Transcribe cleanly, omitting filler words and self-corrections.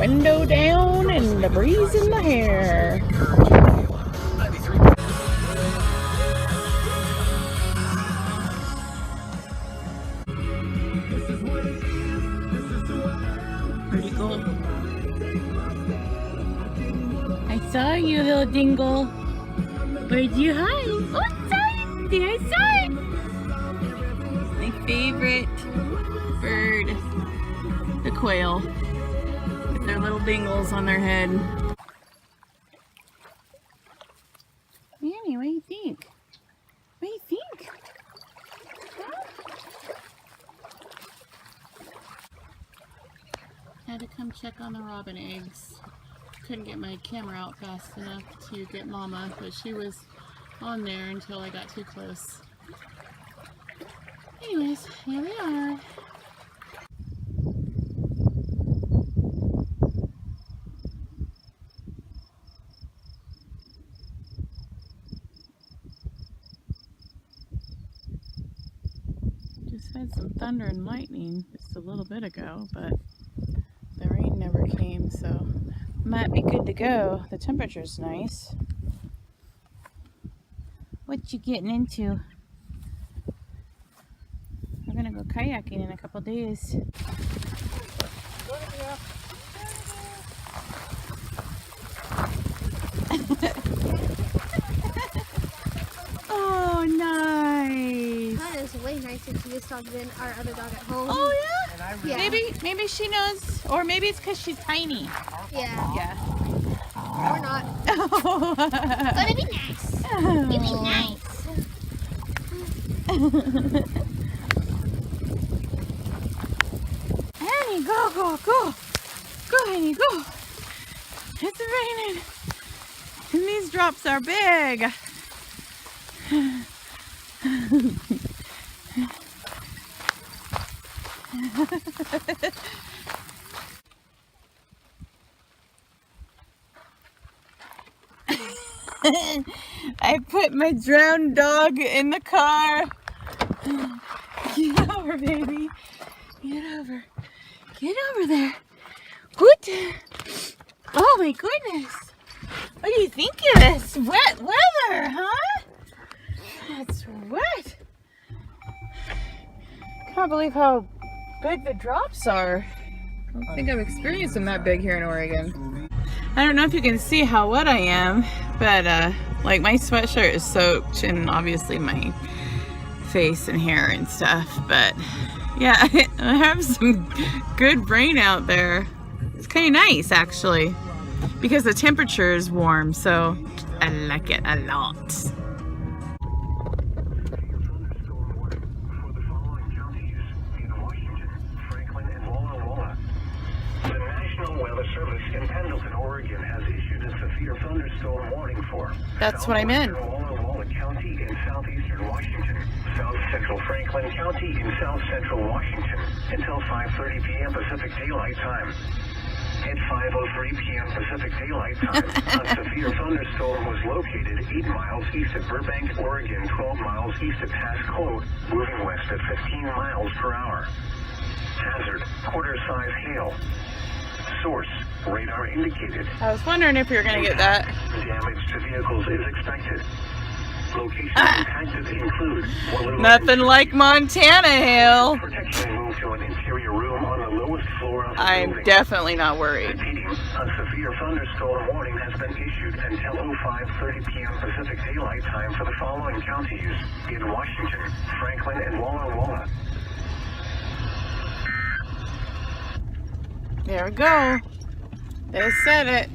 window down and the breeze in the hair. Pretty cool. I saw you, little dingle. Where'd you hide? Oh, sorry. There, I saw it. My favorite bird, the quail, with their little dingles on their head. Annie, what do you think? What do you think? Huh? Had to come check on the robin eggs. Couldn't get my camera out fast enough to get Mama, but she was on there until I got too close. Anyways, here we are. Just had some thunder and lightning just a little bit ago, but the rain never came, so might be good to go. The temperature's nice. What you getting into? We're gonna go kayaking in a couple days. Oh, nice. That is way nicer to this dog than our other dog at home. Oh yeah? Yeah. Maybe she knows, or maybe it's because she's tiny. Yeah. Yeah. Or not. Gonna be nice. You be nice. Annie, go, go, go. Go, Annie, go. It's raining. And these drops are big. I put my drowned dog in the car. Get over, baby. Get over. Get over there. Good. Oh my goodness. What do you think of this? Wet weather, huh? It's wet. Can't believe how big the drops are. I don't think I've experienced them that big here in Oregon. I don't know if you can see how wet I am, but like my sweatshirt is soaked and obviously my face and hair and stuff, but yeah, I have some good rain out there. It's kind of nice actually because the temperature is warm, so I like it a lot. In Pendleton, Oregon has issued a severe thunderstorm warning for That's what I meant. Walla County in southeastern Washington, south central Franklin County in south central Washington until 5:30 p.m. Pacific Daylight Time. At 5:03 p.m. Pacific Daylight Time, a severe thunderstorm was located 8 miles east of Burbank, Oregon, 12 miles east of Pasco, moving west at 15 miles per hour. Hazard, quarter-size hail. Source, radar indicated. I was wondering if you were going to get that. Damage to vehicles is expected. Locations impacted include Nothing like Montana hail. protection moved to an interior room on the lowest floor of the I'm building. definitely not worried. Repeating, a severe thunderstorm warning has been issued until 05:30 p.m. Pacific Daylight Time for the following counties in Washington, Franklin, and Walla Walla. There we go. They said it.